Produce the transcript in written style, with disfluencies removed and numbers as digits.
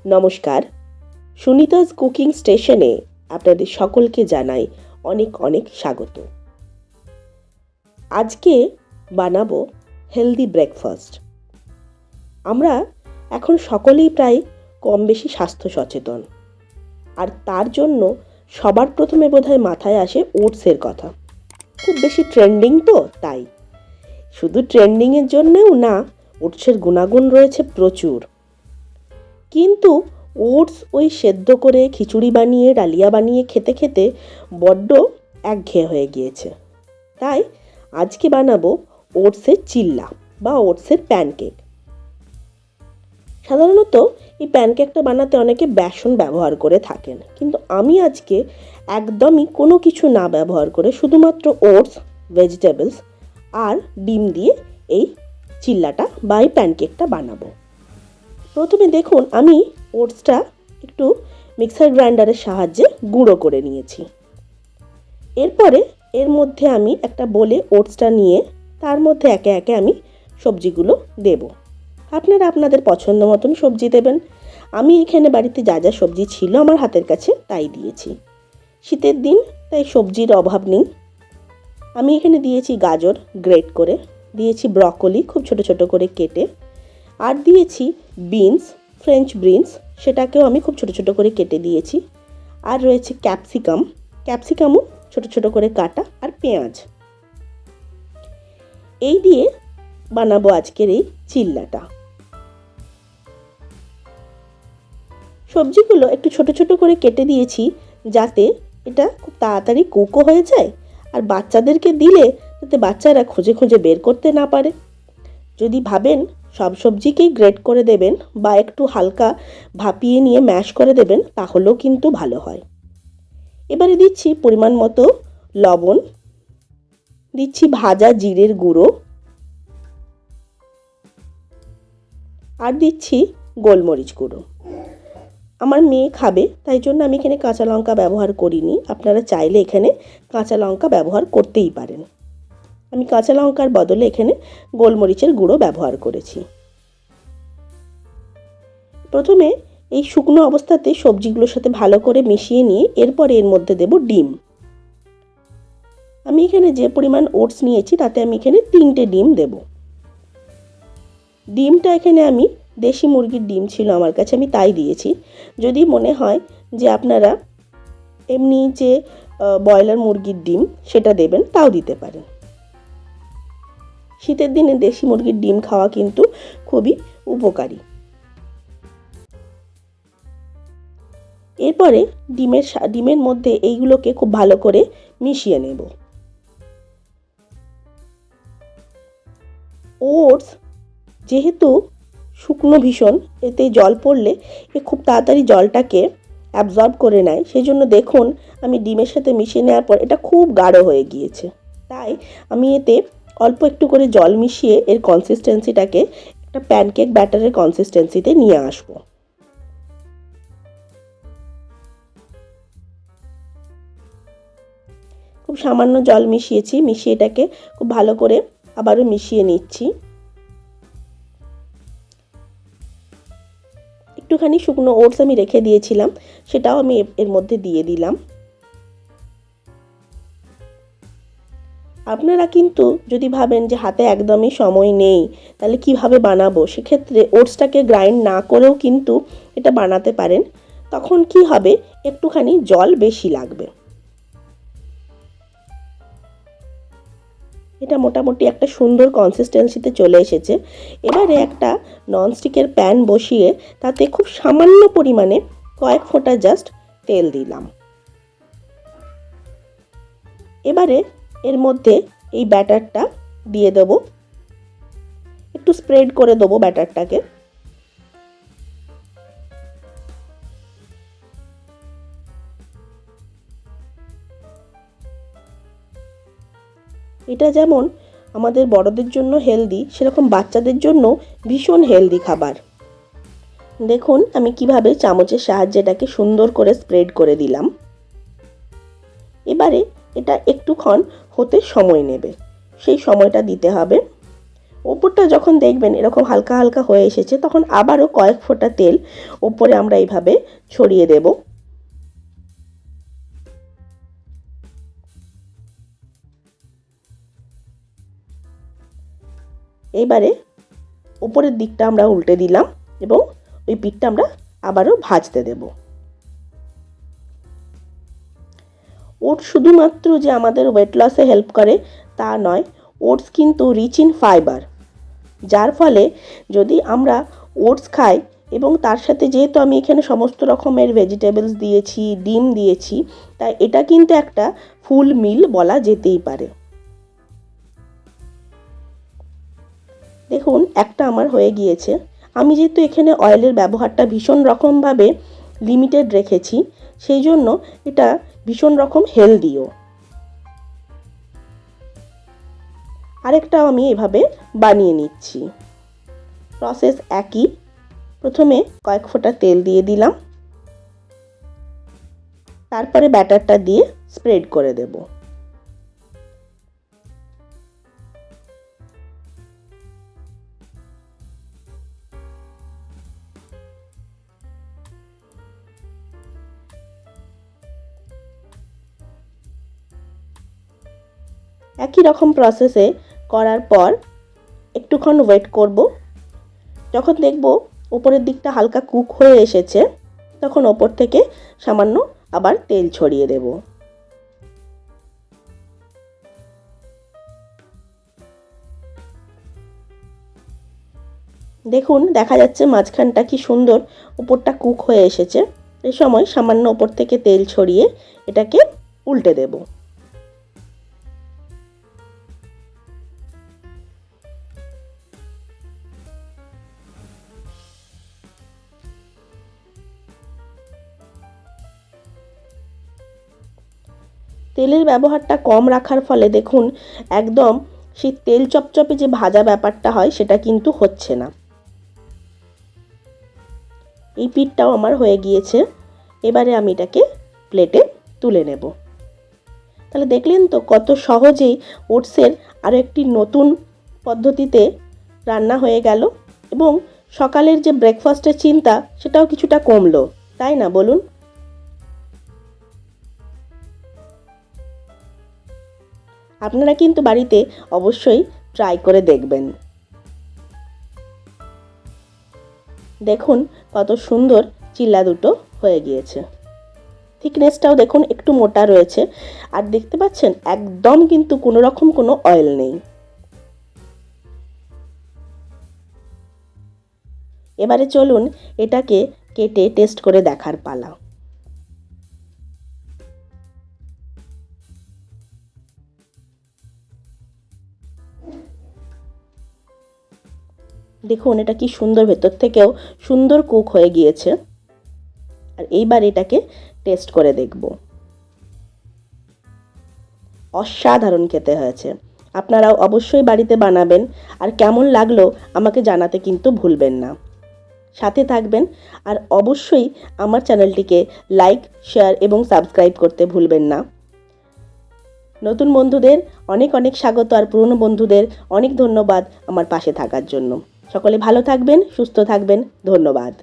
নমস্কার, সুনিতাস কুকিং স্টেশনে আপনাদের সকলকে জানাই অনেক অনেক স্বাগত। আজকে বানাবো হেলদি ব্রেকফাস্ট। আমরা এখন সকলেই প্রায় কম বেশি স্বাস্থ্য সচেতন, আর তার জন্য সবার প্রথমে বোধহয় মাথায় আসে ওটসের কথা। খুব বেশি ট্রেন্ডিং তো, তাই শুধু ট্রেন্ডিংয়ের জন্যেও না, ওটসের গুণাগুণ রয়েছে প্রচুর। কিন্তু ওটস ওই সেদ্ধ করে খিচুড়ি বানিয়ে ডালিয়া বানিয়ে খেতে খেতে বড্ড একঘেয়ে হয়ে গিয়েছে। তাই আজকে বানাবো ওটসের চিল্লা বা ওটসের প্যানকেক। সাধারণত এই প্যানকেকটা বানাতে অনেকে বেসন ব্যবহার করে থাকেন, কিন্তু আমি আজকে একদমই কোনো কিছু না ব্যবহার করে শুধুমাত্র ওটস, ভেজিটেবলস আর ডিম দিয়ে এই চিল্লাটা বা এই প্যানকেকটা বানাবো। প্রথমে দেখুন, আমি ওটসটা একটু মিক্সার গ্রাইন্ডারের সাহায্যে গুঁড়ো করে নিয়েছি। এরপরে এর মধ্যে আমি একটা বোলে ওটসটা নিয়ে তার মধ্যে একে একে আমি সবজিগুলো দেব। আপনারা আপনাদের পছন্দ মতন সবজি দেবেন। আমি এখানে বাড়িতে যা যা সবজি ছিল আমার হাতের কাছে তাই দিয়েছি। শীতের দিন, তাই সবজির অভাব নেই। আমি এখানে দিয়েছি গাজর গ্রেট করে, দিয়েছি ব্রকলি খুব ছোট ছোট করে কেটে, আর দিয়েছি বিনস, ফ্রেঞ্চ বিনস, সেটাকেও আমি খুব ছোট ছোট করে কেটে দিয়েছি। আর রয়েছে ক্যাপসিকামও ছোট ছোট করে কাটা, আর পেঁয়াজ। এই দিয়ে বানাবো আজকের এই চিল্লাটা। সবজিগুলো একটু ছোট ছোট করে কেটে দিয়েছি যাতে এটা খুব তাড়াতাড়ি কুকও হয়ে যায়, আর বাচ্চাদেরকে দিলে যাতে বাচ্চারা খুঁজে খুঁজে বের করতে না পারে। যদি ভাবেন সব সবজিকেই গ্রেট করে দেবেন বা একটু হালকা ভাপিয়ে নিয়ে ম্যাশ করে দেবেন, তাহলেও কিন্তু ভালো হয়। এবারে দিচ্ছি পরিমাণ মতো লবণ, দিচ্ছি ভাজা জিরের গুঁড়ো, আর দিচ্ছি গোলমরিচ গুঁড়ো। আমার মেয়ে খাবে, তাই জন্য আমি এখানে কাঁচা লঙ্কা ব্যবহার করিনি। আপনারা চাইলে এখানে কাঁচা লঙ্কা ব্যবহার করতেই পারেন। আমি কাঁচা লঙ্কার বদলে এখানে গোলমরিচের গুঁড়ো ব্যবহার করেছি। প্রথমে এই শুকনো অবস্থাতে সবজিগুলোর সাথে ভালো করে মিশিয়ে নিয়ে এরপরে এর মধ্যে দেব ডিম। আমি এখানে যে পরিমাণ ওটস নিয়েছি তাতে আমি এখানে 3টে ডিম দেব। ডিমটা এখানে আমি দেশি মুরগির ডিম ছিল আমার কাছে, আমি তাই দিয়েছি। যদি মনে হয় যে আপনারা এমনি যে ব্রয়লার মুরগির ডিম সেটা দেবেন, তাও দিতে পারেন। শীতের দিনে দেশি মুরগির ডিম খাওয়া কিন্তু খুবই উপকারী। এরপরে ডিমের মধ্যে এইগুলোকে খুব ভালো করে মিশিয়ে নেব। ওটস যেহেতু শুকনো ভীষণ, এতে জল পড়লে খুব তাড়াতাড়ি জলটাকে অ্যাবজর্ব করে নেয়, সেই জন্য দেখুন আমি ডিমের সাথে মিশিয়ে নেওয়ার পর এটা খুব গাঢ় হয়ে গিয়েছে। তাই আমি এতে অল্প একটু করে জল মিশিয়ে এর কনসিস্টেন্সিটাকে একটা প্যানকেক ব্যাটারের কনসিস্টেন্সিতে নিয়ে আসবো। খুব সামান্য জল মিশিয়েছি, মিশিয়ে এটাকে খুব ভালো করে আবারও মিশিয়ে নিচ্ছি। একটুখানি শুকনো ওটস আমি রেখে দিয়েছিলাম, সেটাও আমি এর মধ্যে দিয়ে দিলাম। আপনারা কিন্তু যদি ভাবেন যে হাতে একদমই সময় নেই, তাহলে কিভাবে বানাবো, সেক্ষেত্রে ওটসটাকে গ্রাইন্ড না করেও কিন্তু এটা বানাতে পারেন। তখন কি হবে, একটুখানি জল বেশি লাগবে। এটা মোটামুটি একটা সুন্দর কনসিস্টেন্সিতে চলে এসেছে। এবারে একটা ননস্টিকের প্যান বসিয়ে তাতে খুব সামান্য পরিমাণে কয়েক ফোঁটা জাস্ট তেল দিলাম। এবারে এর মধ্যে এই ব্যাটারটা দিয়ে দেব, একটু স্প্রেড করে দেবো ব্যাটারটাকে। এটা যেমন আমাদের বড়দের জন্য হেলদি, সেরকম বাচ্চাদের জন্য ভীষণ হেলদি খাবার। দেখুন আমি কিভাবে চামচের সাহায্যে এটাকে সুন্দর করে স্প্রেড করে দিলাম। এবারে এটা একটুক্ষণ হতে সময় নেবে, সেই সময়টা দিতে হবে। ওপরটা যখন দেখবেন এরকম হালকা হালকা হয়ে এসেছে, তখন আবারও কয়েক ফোঁটা তেল ওপরে আমরা এইভাবে ছড়িয়ে দেব। এবারে উপরের দিকটা আমরা উল্টে দিলাম এবং ওই পিঠটা আমরা আবারও ভাজতে দেব। ওটস শুধুমাত্র যে আমাদের ওয়েট লসে হেল্প করে তা নয়, ওটস কিন্তু রিচ ইন ফাইবার, যার ফলে যদি আমরা ওটস খাই এবং তার সাথে যেহেতু আমি এখানে সমস্ত রকমের ভেজিটেবলস দিয়েছি, ডিম দিয়েছি, তাই এটা কিন্তু একটা ফুল মিল বলা যেতেই পারে। দেখুন একটা আমার হয়ে গিয়েছে। আমি যেহেতু এখানে অয়েলের ব্যবহারটা ভীষণ রকমভাবে লিমিটেড রেখেছি, সেই জন্য এটা ভীষণ রকম হেলদিও। আরেকটাও আমি এভাবে বানিয়ে নিচ্ছি। প্রসেস একই। প্রথমে কয়েক ফোঁটা তেল দিয়ে দিলাম, তারপরে ব্যাটারটা দিয়ে স্প্রেড করে দেব। একই রকম প্রসেসে করার পর একটুক্ষণ ওয়েট করব। যখন দেখব উপরের দিকটা হালকা কুক হয়ে এসেছে, তখন ওপর থেকে সামান্য আবার তেল ছড়িয়ে দেব। দেখুন দেখা যাচ্ছে মাঝখানটা কি সুন্দর উপরটা কুক হয়ে এসেছে। এই সময় সামান্য ওপর থেকে তেল ছড়িয়ে এটাকে উল্টে দেব। তেলের ব্যবহারটা কম রাখার ফলে দেখুন একদম সেই তেল চপচপে যে ভাজা ব্যাপারটা হয় সেটা কিন্তু হচ্ছে না। এই পিঠটাও আমার হয়ে গিয়েছে। এবারে আমি এটাকে প্লেটে তুলে নেব। তাহলে দেখলেন তো কত সহজেই ওটসের আরও একটি নতুন পদ্ধতিতে রান্না হয়ে গেল, এবং সকালের যে ব্রেকফাস্টের চিন্তা সেটাও কিছুটা কমলো, তাই না বলুন? আপনারা কিন্তু বাড়িতে অবশ্যই ট্রাই করে দেখবেন। দেখুন কত সুন্দর চিল্লা দুটো হয়ে গিয়েছে। থিকনেসটাও দেখুন একটু মোটা রয়েছে, আর দেখতে পাচ্ছেন একদম কিন্তু কোনো রকম কোনো অয়েল নেই। এবারে চলুন এটাকে কেটে টেস্ট করে দেখার পালা। দেখুন এটা কি সুন্দর, ভেতর থেকেও সুন্দর কুক হয়ে গিয়েছে। আর এইবার এটাকে টেস্ট করে দেখব। অসাধারণ খেতে হয়েছে। আপনারাও অবশ্যই বাড়িতে বানাবেন, আর কেমন লাগলো আমাকে জানাতে কিন্তু ভুলবেন না। সাথে থাকবেন, আর অবশ্যই আমার চ্যানেলটিকে লাইক, শেয়ার এবং সাবস্ক্রাইব করতে ভুলবেন না। নতুন বন্ধুদের অনেক অনেক স্বাগত, আর পুরনো বন্ধুদের অনেক ধন্যবাদ আমার পাশে থাকার জন্য। সকলে ভালো থাকবেন, সুস্থ থাকবেন। ধন্যবাদ।